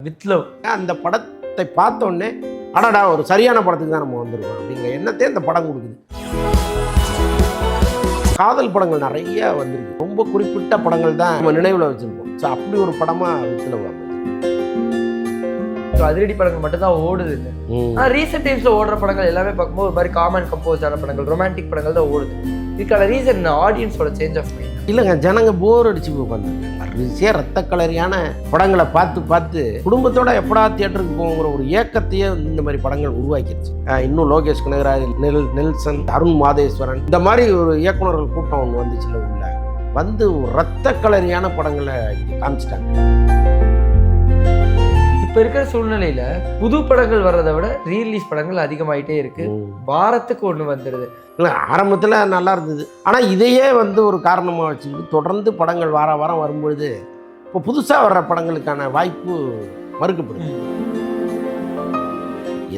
With love அந்த படத்தை பார்த்தோன்னே அடடா ஒரு சரியான படத்துக்கு தான் நம்ம வந்திருக்கோம் அப்படிங்கிற எண்ணத்தை அந்த படம் கொடுக்குது. காதல் படங்கள் நிறைய வந்திருக்கு. ரொம்ப குறிப்பிட்ட படங்கள் தான் நம்ம நினைவில் வச்சுருப்போம். ஸோ அப்படி ஒரு படமாக வித் லவ் அதிரடி படங்கள் மட்டும் தான் ஓடுது. ஆனால் ரீசெண்ட் டைம்ஸில் ஓடுற படங்கள் எல்லாமே பார்க்கும்போது ஒரு மாதிரி காமன் கம்போஸ் ஆன படங்கள், ரொமான்டிக் படங்கள் தான் ஓடுது. இதுக்கான ரீசன் ஆடியன்ஸோட சேஞ்ச் ஆஃப் மைண்ட் இல்லைங்க. ஜனங்க போர் அடிச்சு போய் உட்காந்துருக்காங்க. வரிசையாக ரத்த கலரியான படங்களை பார்த்து பார்த்து குடும்பத்தோட எப்படா தியேட்டருக்கு போங்கிற ஒரு ஏக்கத்தையே இந்த மாதிரி படங்கள் உருவாக்கிடுச்சு. இன்னும் லோகேஷ் கனகராஜ், நெல்சன், அருண் மாதேஸ்வரன், இந்த மாதிரி ஒரு இயக்குநர்கள் கூட்டம் ஒன்று வந்துச்சுல உள்ள வந்து ரத்த கலரியான படங்களை காமிச்சிட்டாங்க. இப்போ இருக்கிற சூழ்நிலையில புது படங்கள் வர்றதை விட ரீரிலீஸ் படங்கள் அதிகமாயிட்டே இருக்கு. வாரத்துக்கு ஒன்று வந்துடுது. இல்லை, ஆரம்பத்தில் நல்லா இருந்தது. ஆனால் இதையே வந்து ஒரு காரணமாக வச்சுக்கிட்டு தொடர்ந்து படங்கள் வாரம் வரும்பொழுது இப்போ புதுசாக வர்ற படங்களுக்கான வாய்ப்பு மறுக்கப்படுது.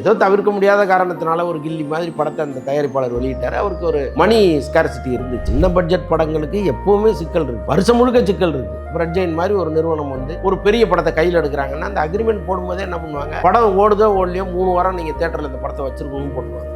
ஏதோ தவிர்க்க முடியாத காரணத்தினால ஒரு கில்லி மாதிரி படத்தை அந்த தயாரிப்பாளர் வெளியிட்டார். அவருக்கு ஒரு மணி ஸ்கார்சிட்டி இருந்து. சின்ன பட்ஜெட் படங்களுக்கு எப்போவுமே சிக்கல் இருக்குது, வருஷம் முழுக்க சிக்கல் இருக்குது. பிரட்ஜெயின் மாதிரி ஒரு நிறுவனம் வந்து ஒரு பெரிய படத்தை கையில் எடுக்கிறாங்கன்னா அந்த அக்ரிமெண்ட் போடும்போதே என்ன பண்ணுவாங்க, படம் ஓடுதோ ஓடலையோ 3 வாரம் நீங்கள் தேட்டரில் இந்த படத்தை வச்சிருக்கணும்னு போட்டுருவாங்க.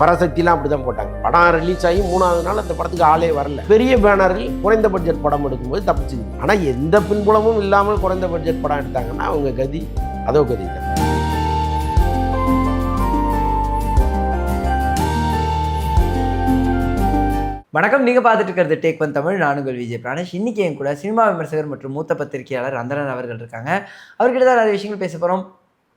பராசக்திலாம் அப்படி தான் போட்டாங்க. படம் ரிலீஸ் ஆகி 3வது நாள் அந்த படத்துக்கு ஆளே வரல. பெரிய பேனரில் குறைந்த பட்ஜெட் படம் எடுக்கும்போது தப்பிச்சுது. ஆனால் எந்த பின்புலமும் இல்லாமல் குறைந்த பட்ஜெட் படம் எடுத்தாங்கன்னா அவங்க கதி அதோ கதி தான். வணக்கம், நீங்கள் பார்த்துட்டு இருக்கிறது டேக் ஒன் தமிழ். நானுங்கள் விஜய் பிராணேஷ். இன்றைக்கி என் கூட சினிமா விமர்சகர் மற்றும் மூத்த பத்திரிகையாளர் அந்தரன் அவர்கள் இருக்காங்க. அவர்கிட்ட தான் நிறைய விஷயங்கள் பேச போகிறோம்.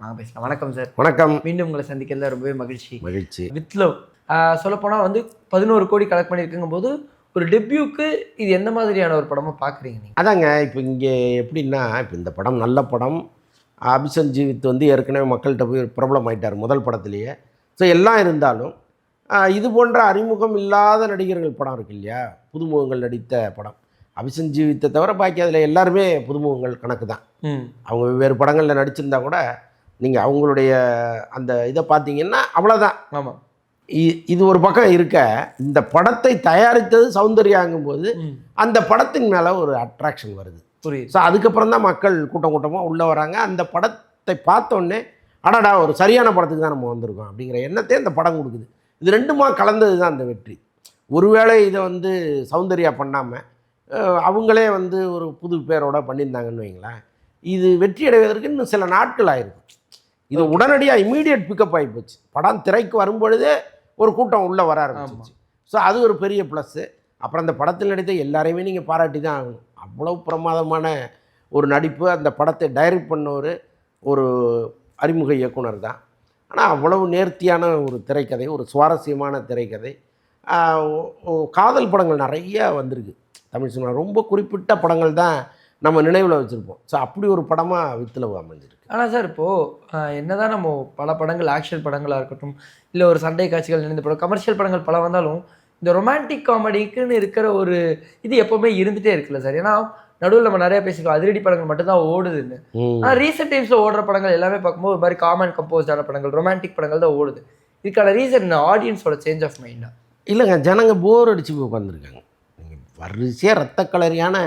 நாங்கள் பேசலாம். வணக்கம் சார். வணக்கம். மீண்டும் உங்களை சந்திக்கிறதுல ரொம்பவே மகிழ்ச்சி. வித் லவ் சொல்லப்போனால் வந்து 11 கோடி கலெக்ட் பண்ணியிருக்குங்கும் போது ஒரு டெபியூக்கு இது எந்த மாதிரியான ஒரு படமாக பார்க்குறீங்க நீங்கள்? அதாங்க, இப்போ இங்கே எப்படின்னா, இப்போ இந்த படம் நல்ல படம். அபிசஞ்சீவித் வந்து ஏற்கனவே மக்கள்கிட்ட போய் பிரபலம் ஆகிட்டார் முதல் படத்துலேயே. ஸோ எல்லாம் இருந்தாலும் இது போன்ற அறிமுகம் இல்லாத நடிகர்கள் படம் இருக்கு இல்லையா, புதுமுகங்கள் நடித்த படம். அபிசஞ்சீவித்தை தவிர பாக்கி அதில் எல்லாருமே புதுமுகங்கள் கணக்கு தான். அவங்க வெவ்வேறு படங்களில் நடிச்சிருந்தா கூட நீங்கள் அவங்களுடைய அந்த இதை பார்த்தீங்கன்னா அவ்வளோதான். ஆமாம். இது ஒரு பக்கம் இருக்க, இந்த படத்தை தயாரித்தது சௌந்தர்யாங்கும்போது அந்த படத்தின் மேலே ஒரு அட்ராக்ஷன் வருது. புரியுது. ஸோ அதுக்கப்புறம் தான் மக்கள் கூட்டமாக உள்ளே வராங்க. அந்த படத்தை பார்த்தோன்னே அடடா ஒரு சரியான படத்துக்கு தான் நம்ம வந்திருக்கோம் அப்படிங்கிற எண்ணத்தை அந்த படம் கொடுக்குது. இது ரெண்டுமா கலந்தது தான் அந்த வெற்றி. ஒருவேளை இதை வந்து சௌந்தர்யா பண்ணாமல் அவங்களே வந்து ஒரு புது பேரோட பண்ணியிருந்தாங்கன்னு வைங்களேன், இது வெற்றி அடைவதற்கு இன்னும் சில நாட்கள் ஆயிருக்கும். இது உடனடியாக இமீடியட் பிக்கப் ஆகி போச்சு. படம் திரைக்கு வரும்பொழுதே ஒரு கூட்டம் உள்ளே வர ஆரம்பிச்சிச்சு. ஸோ அது ஒரு பெரிய ப்ளஸ்ஸு. அப்புறம் அந்த படத்தில் நடித்த எல்லாரையுமே நீங்கள் பாராட்டி தான் ஆகணும். அவ்வளோ பிரமாதமான ஒரு நடிப்பு. அந்த படத்தை டைரக்ட் பண்ணவர் ஒரு அறிமுக இயக்குனர் தான். ஆனால் அவ்வளவு நேர்த்தியான ஒரு திரைக்கதை, ஒரு சுவாரஸ்யமான திரைக்கதை. காதல் படங்கள் நிறைய வந்திருக்கு தமிழ் சினிமா. ரொம்ப குறிப்பிட்ட படங்கள் தான் நம்ம நினைவில் வச்சுருப்போம். ஸோ அப்படி ஒரு படமாக வித் லவ் அமைஞ்சிருக்கு. ஆனால் சார், இப்போது என்னதான் நம்ம பல படங்கள், ஆக்ஷன் படங்களாக இருக்கட்டும், இல்லை ஒரு சண்டை காட்சிகள் நிறைந்த படம், கமர்ஷியல் படங்கள் பல வந்தாலும் இந்த ரொமான்டிக் காமெடிக்குன்னு இருக்கிற ஒரு இது எப்போவுமே இருந்துகிட்டே இருக்குல்ல சார்? ஏன்னா நடுவில் நம்ம நிறைய பேசிக்கலாம், அதிரடி படங்கள் மட்டும் தான் ஓடுதுன்னு. ஆனால் ரீசெண்ட் டைம்ஸில் ஓடுற படங்கள் எல்லாமே பார்க்கும்போது ஒரு மாதிரி காமன் கம்போஸ் ஆன படங்கள், ரொமான்டிக் படங்கள் தான் ஓடுது. இதுக்கான ரீசன் ஆடியன்ஸோட சேஞ்ச் ஆஃப் மைண்டா? இல்லைங்க, ஜனங்க போர் அடிச்சு போய் உட்காந்துருக்காங்க. வரிசையாக ரத்த கலரியான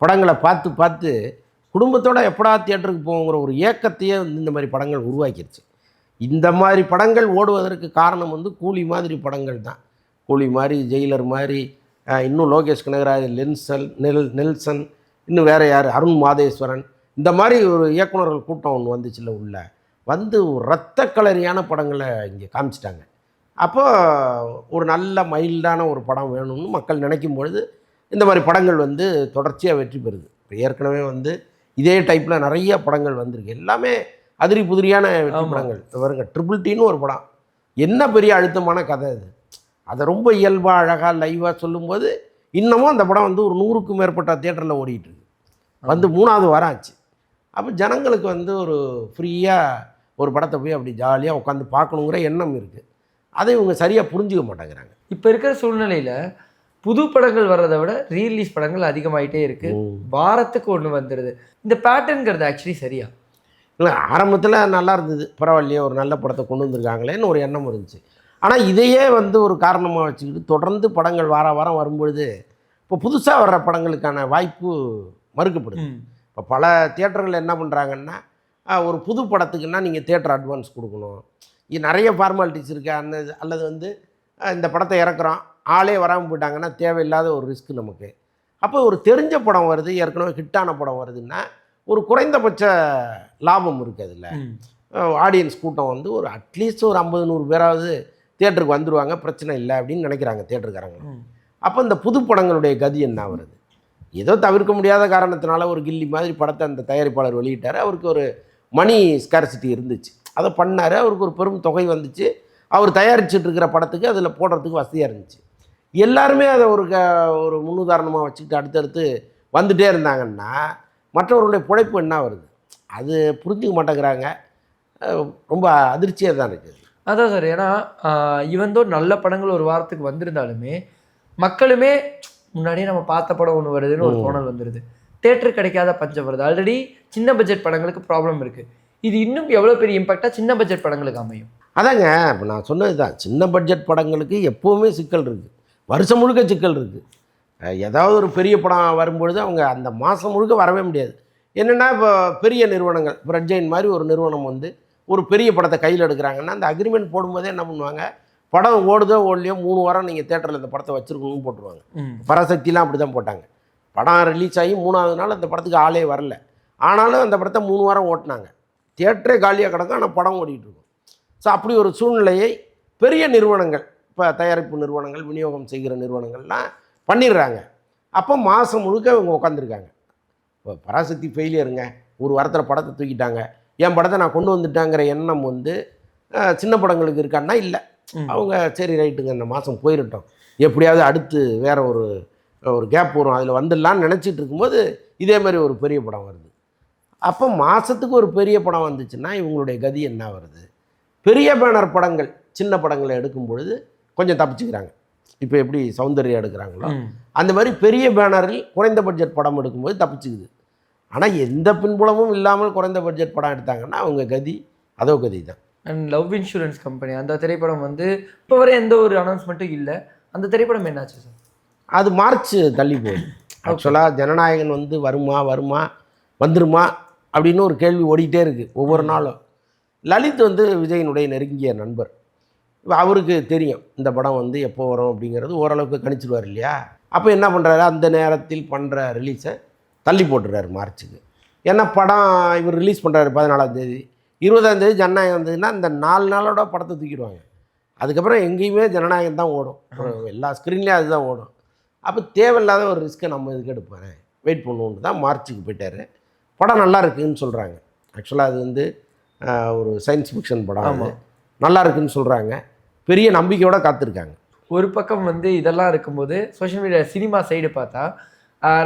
படங்களை பார்த்து பார்த்து குடும்பத்தோட எப்படா தியேட்டருக்கு போங்கிற ஒரு ஏக்கத்தையே இந்த மாதிரி படங்கள் உருவாக்கிடுச்சு. இந்த மாதிரி படங்கள் ஓடுவதற்கு காரணம் வந்து கூலி மாதிரி படங்கள் தான். கூலி மாதிரி, ஜெயிலர் மாதிரி, இன்னும் லோகேஷ் கனகராஜ், நெல்சன், இன்னும் வேறு யார், அருண் மாதேஸ்வரன், இந்த மாதிரி ஒரு இயக்குநர்கள் கூட்டம் ஒன்று வந்துச்சுல உள்ள வந்து ரத்த கலரியான படங்களை இங்கே காமிச்சிட்டாங்க. அப்போ ஒரு நல்ல மைல்டான ஒரு படம் வேணும்னு மக்கள் நினைக்கும் பொழுது இந்த மாதிரி படங்கள் வந்து தொடர்ச்சியாக வெற்றி பெறுது. இப்போ ஏற்கனவே வந்து இதே டைப்பில் நிறைய படங்கள் வந்திருக்கு. எல்லாமே அதிரி புதிரியான வெற்றி படங்கள். வருங்க, ட்ரிபிள் டின்னு ஒரு படம், என்ன பெரிய அழுத்தமான கதை அது. அதை ரொம்ப இயல்பாக அழகாக லைவாக சொல்லும்போது இன்னமும் அந்த படம் வந்து ஒரு 100க்கும் மேற்பட்ட தியேட்டரில் ஓடிட்டுருக்கு. வந்து 3வது வாரம் ஆச்சு. அப்போ ஜனங்களுக்கு வந்து ஒரு ஃப்ரீயாக ஒரு படத்தை போய் அப்படி ஜாலியாக உட்காந்து பார்க்கணுங்கிற எண்ணம் இருக்குது. அதை இவங்க சரியாக புரிஞ்சுக்க மாட்டேங்கிறாங்க. இப்போ இருக்கிற சூழ்நிலையில் புது படங்கள் வர்றதை விட ரீரிலீஸ் படங்கள் அதிகமாகிட்டே இருக்குது. வாரத்துக்கு ஒன்று வந்துடுது. இந்த பேட்டர்ன்கிறது ஆக்சுவலி சரியா? இல்லை, ஆரம்பத்தில் நல்லா இருந்தது, பரவாயில்லையே ஒரு நல்ல படத்தை கொண்டு வந்திருக்காங்களேன்னு ஒரு எண்ணம் இருந்துச்சு. ஆனால் இதையே வந்து ஒரு காரணமாக வச்சுக்கிட்டு தொடர்ந்து படங்கள் வாரம் வரும்பொழுது இப்போ புதுசாக வர்ற படங்களுக்கான வாய்ப்பு மறுக்கப்படுது. இப்போ பல தியேட்டர்கள் என்ன பண்ணுறாங்கன்னா ஒரு புது படத்துக்குன்னா நீங்கள் தியேட்டர் அட்வான்ஸ் கொடுக்கணும். இது நிறைய ஃபார்மாலிட்டிஸ் இருக்குது. அல்லது வந்து இந்த படத்தை இறக்குறோம், ஆளே வராமல் போயிட்டாங்கன்னா தேவையில்லாத ஒரு ரிஸ்க் நமக்கு. அப்போ ஒரு தெரிஞ்ச படம் வருது, ஏற்கனவே ஹிட்டான படம் வருதுன்னா ஒரு குறைந்தபட்ச லாபம் இருக்குது அதில். ஆடியன்ஸ் கூட்டம் வந்து ஒரு அட்லீஸ்ட் ஒரு 50-100 பேராவது தியேட்டருக்கு வந்துடுவாங்க, பிரச்சனை இல்லை அப்படின்னு நினைக்கிறாங்க தியேட்டருக்காரங்க. அப்போ இந்த புது படங்களுடைய கதி என்ன வருது? ஏதோ தவிர்க்க முடியாத காரணத்தினால ஒரு கில்லி மாதிரி படத்தை அந்த தயாரிப்பாளர் வெளியிட்டார். அவருக்கு ஒரு மணி ஸ்கார்சிட்டி இருந்துச்சு, அதை பண்ணார். அவருக்கு ஒரு பெரும் தொகை வந்துச்சு. அவர் தயாரிச்சுட்டு இருக்கிற படத்துக்கு அதில் போடுறதுக்கு வசதியாக இருந்துச்சு. எல்லாருமே அதை ஒரு முன்னுதாரணமாக வச்சுக்கிட்டு அடுத்தடுத்து வந்துகிட்டே இருந்தாங்கன்னா மற்றவர்களுடைய பிழைப்பு என்ன வருது? அது புரிஞ்சுக்க மாட்டேங்கிறாங்க. ரொம்ப அதிர்ச்சியாக தான் இருக்குது. அதான் சார், ஏன்னா இவந்தோ நல்ல படங்கள் ஒரு வாரத்துக்கு வந்திருந்தாலுமே மக்களுமே முன்னாடியே நம்ம பார்த்த படம் ஒன்று வருதுன்னு ஒரு தோணல் வந்துடுது. தேட்டர் கிடைக்காத பஞ்சம் வருது. ஆல்ரெடி சின்ன பட்ஜெட் படங்களுக்கு ப்ராப்ளம் இருக்குது. இது இன்னும் எவ்வளோ பெரிய இம்பாக்டாக சின்ன பட்ஜெட் படங்களுக்கு அமையும்? அதாங்க இப்போ நான் சொன்னது தான், சின்ன பட்ஜெட் படங்களுக்கு எப்போவுமே சிக்கல் இருக்குது, வருஷம் முழுக்க சிக்கல் இருக்குது. ஏதாவது ஒரு பெரிய படம் வரும்பொழுது அவங்க அந்த மாதம் முழுக்க வரவே முடியாது. என்னென்னா இப்போ பெரிய நிறுவனங்கள், இப்போ ரெட் ஜெயின் மாதிரி ஒரு நிறுவனம் வந்து ஒரு பெரிய படத்தை கையில் எடுக்கிறாங்கன்னா அந்த அக்ரிமெண்ட் போடும்போதே என்ன பண்ணுவாங்க, படம் ஓடுதோ ஓடலையோ 3 வாரம் நீங்கள் தேட்டரில் இந்த படத்தை வச்சுருக்கணும்னு போட்டுருவாங்க. பராசக்திலாம் அப்படி தான் போட்டாங்க. படம் ரிலீஸ் ஆகி 3வது நாள் அந்த படத்துக்கு ஆளே வரல, ஆனாலும் அந்த படத்தை 3 வாரம் ஓட்டினாங்க. தியேட்டரே காலியாக கிடக்கும், ஆனால் படம் ஓடிட்டுருக்கும். ஸோ அப்படி ஒரு சூழ்நிலையை பெரிய நிறுவனங்கள், இப்போ தயாரிப்பு நிறுவனங்கள், விநியோகம் செய்கிற நிறுவனங்கள்லாம் பண்ணிடுறாங்க. அப்போ மாதம் முழுக்க இவங்க உட்காந்துருக்காங்க. இப்போ பராசக்தி ஃபெயிலியருங்க, ஒரு வாரத்தில் படத்தை தூக்கிட்டாங்க, என் படத்தை நான் கொண்டு வந்துட்டாங்கிற எண்ணம் வந்து சின்ன படங்களுக்கு இருக்கான்னா இல்லை. அவங்க சரி ரைட்டுங்க இந்த மாதம் போயிடட்டும், எப்படியாவது அடுத்து வேறு ஒரு கேப் வரும், அதில் வந்துடலான்னு நினச்சிட்டு இருக்கும்போது இதே மாதிரி ஒரு பெரிய படம் வருது. அப்போ மாதத்துக்கு ஒரு பெரிய படம் வந்துச்சுன்னா இவங்களுடைய கதி என்ன வருது? பெரிய பேனர் படங்கள் சின்ன படங்களை எடுக்கும் பொழுது கொஞ்சம் தப்பிச்சுக்கிறாங்க. இப்போ எப்படி சௌந்தர்யா எடுக்கிறாங்களோ அந்த மாதிரி பெரிய பேனரில் குறைந்த பட்ஜெட் படம் எடுக்கும்போது தப்பிச்சுக்குது. ஆனால் எந்த பின்புலமும் இல்லாமல் குறைந்த பட்ஜெட் படம் எடுத்தாங்கன்னா அவங்க கதி அதோ கதி தான். அண்ட் லவ் இன்சூரன்ஸ் கம்பெனி அந்த திரைப்படம் வந்து இப்போ வரை எந்த ஒரு அனௌன்ஸ்மெண்ட்டும் இல்லை. அந்த திரைப்படம் என்னாச்சு சார்? அது மார்ச் தள்ளி போகுது. ஆக்சுவலாக ஜனநாயகன் வந்து வருமா வந்துருமா அப்படின்னு ஒரு கேள்வி ஓடிக்கிட்டே இருக்குது ஒவ்வொரு நாளும். லலித் வந்து விஜயனுடைய நெருங்கிய நண்பர். அவருக்கு தெரியும் இந்த படம் வந்து எப்போ வரும் அப்படிங்கிறது ஓரளவுக்கு கணிச்சிடுவார் இல்லையா? அப்போ என்ன பண்ணுறாரு, அந்த நேரத்தில் பண்ணுற ரிலீஸை தள்ளி போட்டுறாரு மார்ச்சுக்கு. ஏன்னா படம் இவர் ரிலீஸ் பண்ணுறாரு 14ஆம் தேதி, 20ஆம் தேதி ஜனநாயகம் வந்ததுன்னா இந்த 4 நாளோட படத்தை தூக்கிடுவாங்க. அதுக்கப்புறம் எங்கேயுமே ஜனநாயகம் தான் ஓடும், எல்லா ஸ்க்ரீன்லேயும் அதுதான் ஓடும். அப்போ தேவையில்லாத ஒரு ரிஸ்க்கை நம்ம இதுக்கு எடுப்பேன், வெயிட் பண்ணுவோன்னு தான் மார்ச்சுக்கு போயிட்டார். படம் நல்லா இருக்குதுன்னு சொல்கிறாங்க. ஆக்சுவலாக அது வந்து ஒரு சயின்ஸ் ஃபிக்ஷன் படம், நல்லா இருக்குதுன்னு சொல்கிறாங்க. பெரிய நம்பிக்கையோடு காத்திருக்காங்க. ஒரு பக்கம் வந்து இதெல்லாம் இருக்கும்போது சோஷியல் மீடியா சினிமா சைடு பார்த்தா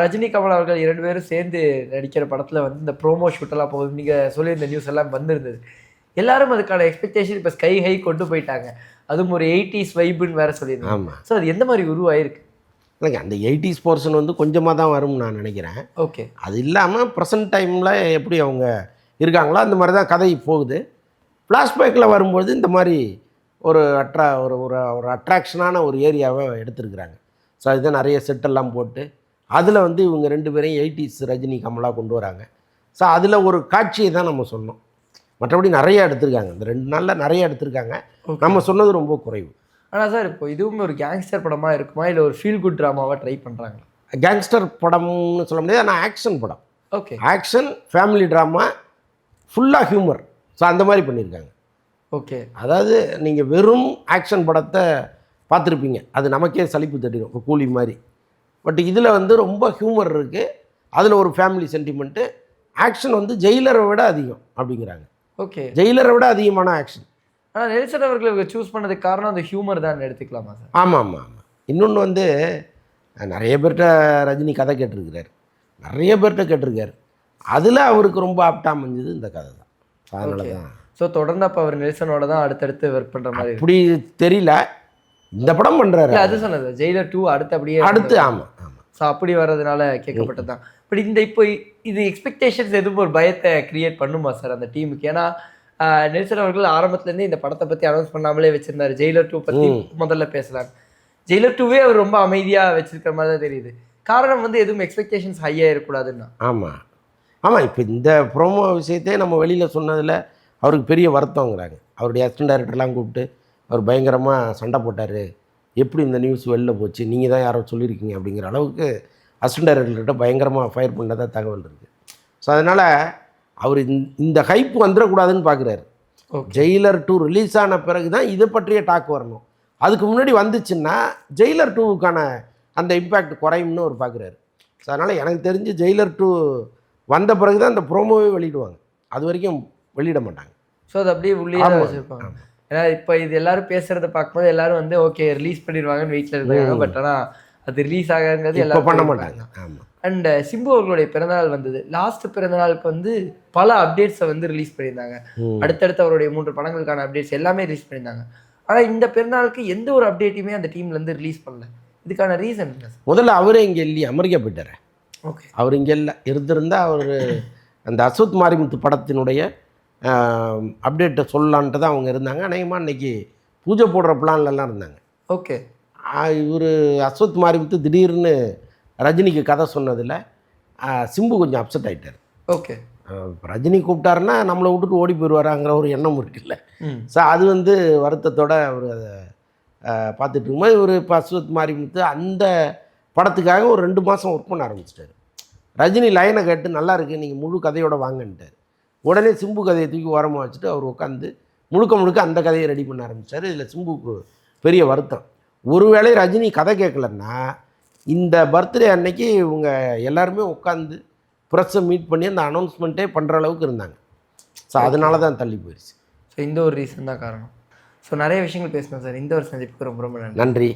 ரஜினி கமல் அவர்கள் 2 பேரும் சேர்ந்து நடிக்கிற படத்தில் வந்து இந்த ப்ரோமோ ஷூட்டெல்லாம் போகுது. நீங்கள் சொல்லியிருந்த நியூஸ் எல்லாம் வந்திருந்தது. எல்லாரும் அதுக்கான எக்ஸ்பெக்டேஷன் இப்போ ஸ்கை ஹை கொண்டு போயிட்டாங்க. அதுவும் ஒரு 80s வைப்புன்னு வேறு சொல்லியிருந்தாங்க. ஆமாம். ஸோ அது எந்த மாதிரி உருவாயிருக்கு? இல்லைங்க, அந்த 80s போர்ஷன் வந்து கொஞ்சமாக தான் வரும்னு நான் நினைக்கிறேன். ஓகே. அது இல்லாமல் ப்ரெசன்ட் டைமில் எப்படி அவங்க இருக்காங்களோ அந்த மாதிரி தான் கதை போகுது. ஃப்ளாஷ்பேக்கில் வரும்போது இந்த மாதிரி ஒரு அட்ராக்ஷனான ஒரு ஏரியாவை எடுத்துருக்குறாங்க. ஸோ அதுதான் நிறைய செட்டெல்லாம் போட்டு அதில் வந்து இவங்க 2 பேரையும் 80s ரஜினி கமலாக கொண்டு வராங்க. ஸோ அதில் ஒரு காட்சியை தான் நம்ம சொன்னோம், மற்றபடி நிறைய எடுத்திருக்காங்க. இந்த 2 நாளில் நிறைய எடுத்திருக்காங்க. நம்ம சொன்னது ரொம்ப குறைவு. ஆனால் சார் இப்போ இதுவும் ஒரு கேங்ஸ்டர் படமாக இருக்குமா இல்லை ஒரு ஃபீல் குட் ட்ராமாவாக ட்ரை பண்ணுறாங்களா? கேங்ஸ்டர் படம்னு சொல்ல முடியாது, ஆனால் ஆக்ஷன் படம். ஓகே. ஆக்ஷன் ஃபேமிலி ட்ராமா ஃபுல்லாக ஹியூமர். ஸோ அந்த மாதிரி பண்ணியிருக்காங்க. ஓகே. அதாவது நீங்கள் வெறும் ஆக்ஷன் படத்தை பார்த்துருப்பீங்க, அது நமக்கே சலிப்பு தட்டிடும், இப்போ கூலி மாதிரி. பட் இதில் வந்து ரொம்ப ஹியூமர் இருக்குது, அதில் ஒரு ஃபேமிலி சென்டிமெண்ட்டு. ஆக்ஷன் வந்து ஜெயிலரை விட அதிகம் அப்படிங்கிறாங்க. ஓகே. ஜெயிலரை விட அதிகமான ஆக்ஷன். ஆனால் நெல்சன் அவர்களை சூஸ் பண்ணதுக்கு காரணம் அந்த ஹியூமர் தான் எடுத்துக்கலாமா சார்? ஆமாம். இன்னொன்று வந்து நிறைய பேர்கிட்ட ரஜினி கதை கேட்டிருக்கிறார், நிறைய பேர்கிட்ட கேட்டிருக்காரு. அதில் அவருக்கு ரொம்ப ஆப்டாக அமைஞ்சது இந்த கதை தான். அதனால தான். ஸோ தொடர்ந்து அப்போ அவர் நெல்சனோட தான் அடுத்தடுத்து ஒர்க் பண்ணுற மாதிரி அப்படி தெரியல, இந்த படம் பண்ணுறாரு. அது சொன்னது ஜெயிலர் 2 அடுத்து. ஆமாம். ஸோ அப்படி வர்றதுனால கேட்கப்பட்டது தான். பட் இப்போ இது எக்ஸ்பெக்டேஷன்ஸ் எதுவும் ஒரு பயத்தை கிரியேட் பண்ணுமா சார் அந்த டீமுக்கு? ஏன்னா நெல்சன் அவர்கள் ஆரம்பத்துலேருந்து இந்த படத்தை பற்றி அனௌன்ஸ் பண்ணாமலே வச்சுருந்தார். ஜெயிலர் 2 பற்றி முதல்ல பேசலாம். ஜெயிலர் 2வே அவர் ரொம்ப அமைதியாக வச்சிருக்கிற மாதிரி தான் தெரியுது. காரணம் வந்து எதுவும் எக்ஸ்பெக்டேஷன்ஸ் ஹையாக இருக்கக்கூடாதுன்னா. ஆமாம். ஆமாம், இப்போ இந்த ப்ரோமோ விஷயத்தையே நம்ம வெளியில் சொன்னதில் அவருக்கு பெரிய வருத்தங்கிறாங்க. அவருடைய அசிஸ்டன்ட் டைரக்டர்லாம் கூப்பிட்டு அவர் பயங்கரமாக சண்டை போட்டார். எப்படி இந்த நியூஸ் வெளில போச்சு, நீங்கள் தான் யாரோ சொல்லியிருக்கீங்க அப்படிங்கிற அளவுக்கு அசிஸ்டன்ட் டைரக்டர்கிட்ட பயங்கரமாக ஃபயர் பண்ணதாக தகவல் இருக்குது. ஸோ அதனால் அவர் இந்த ஹைப் வந்துடக்கூடாதுன்னு பார்க்குறாரு. ஜெயிலர் 2 ரிலீஸ் ஆன பிறகு தான் இதை பற்றிய டாக் வரணும். அதுக்கு முன்னாடி வந்துச்சுன்னா ஜெயிலர் 2க்கான அந்த இம்பேக்ட் குறையும்னு அவர் பார்க்குறாரு. ஸோ அதனால் எனக்கு தெரிஞ்சு ஜெயிலர் 2 வந்த பிறகு தான் அந்த ப்ரோமோவே வெளியிடுவாங்க. அது வரைக்கும் வெளியிட மாட்டாங்க. ஸோ அது அப்படியே உள்ளே தான் வச்சுருப்பாங்க. ஏன்னா இப்போ இது எல்லாரும் பேசுகிறத பார்க்கும்போது எல்லாரும் வந்து ஓகே ரிலீஸ் பண்ணிடுவாங்கன்னு வெயிட்டில் இருக்காங்க. பட் ஆனால் அது ரிலீஸ் ஆகிறது எல்லாரும் பண்ண மாட்டாங்க. ஆமாம். அண்ட் சிம்பு அவர்களுடைய பிறந்தநாள் வந்தது. லாஸ்ட் பிறந்தநாளுக்கு வந்து பல அப்டேட்ஸை வந்து ரிலீஸ் பண்ணியிருந்தாங்க. அடுத்தடுத்து அவருடைய 3 படங்களுக்கான அப்டேட்ஸ் எல்லாமே ரிலீஸ் பண்ணியிருந்தாங்க. ஆனால் இந்த பிறந்தநாளுக்கு எந்த ஒரு அப்டேட்டையுமே அந்த டீம்லேருந்து ரிலீஸ் பண்ணல. இதுக்கான ரீசன் என்ன? முதல்ல அவரே இங்கே இல்லையே, அமெரிக்கா போயிட்டார். ஓகே. அவர் இங்கே இல்லை, இருந்திருந்தால் அவர் அந்த அஸ்வத் மாரிமுத்து படத்தினுடைய அப்டேட்டை சொல்லலான்ட்டு தான் அவங்க இருந்தாங்க. அநேகமாக இன்றைக்கி பூஜை போடுற பிளான்லலாம் இருந்தாங்க. ஓகே. இவர் அஸ்வத் மாரிமுத்து திடீர்னு ரஜினிக்கு கதை சொன்னதில் சிம்பு கொஞ்சம் அப்செட் ஆகிட்டார். ஓகே. ரஜினி கூப்பிட்டாருன்னா நம்மளை விட்டுட்டு ஓடி போயிடுவாராங்கிற ஒரு எண்ணம் இருக்குல்ல. ஸோ அது வந்து வருத்தத்தோடு அவர் அதை பார்த்துட்டு இருக்கும்போது இவர் இப்போ அஸ்வத் மாரிமுத்து அந்த படத்துக்காக ஒரு 2 மாதம் ஒர்க் பண்ண ஆரம்பிச்சிட்டார். ரஜினி லைனை கேட்டு நல்லா இருக்குது, நீங்கள் முழு கதையோட வாங்கன்ட்டார். உடனே சிம்பு கதையை தூக்கி ஓரமாக வச்சுட்டு அவர் உட்காந்து முழுக்க அந்த கதையை ரெடி பண்ண ஆரம்பித்தார். இதில் சிம்புக்கு பெரிய வருத்தம். ஒருவேளை ரஜினி கதை கேட்கலன்னா இந்த பர்த்டே அன்னைக்கு இவங்க எல்லாருமே உட்காந்து ப்ரெஸ்ஸை மீட் பண்ணி அந்த அனௌன்ஸ்மெண்ட்டே பண்ணுற அளவுக்கு இருந்தாங்க. ஸோ அதனால தான் தள்ளி போயிடுச்சு. ஸோ இந்த ஒரு ரீசன் தான் காரணம். ஸோ நிறைய விஷயங்கள் பேசணும் சார். இந்த ஒரு சந்திப்புக்கு ரொம்ப ரொம்ப நன்றி. நன்றி.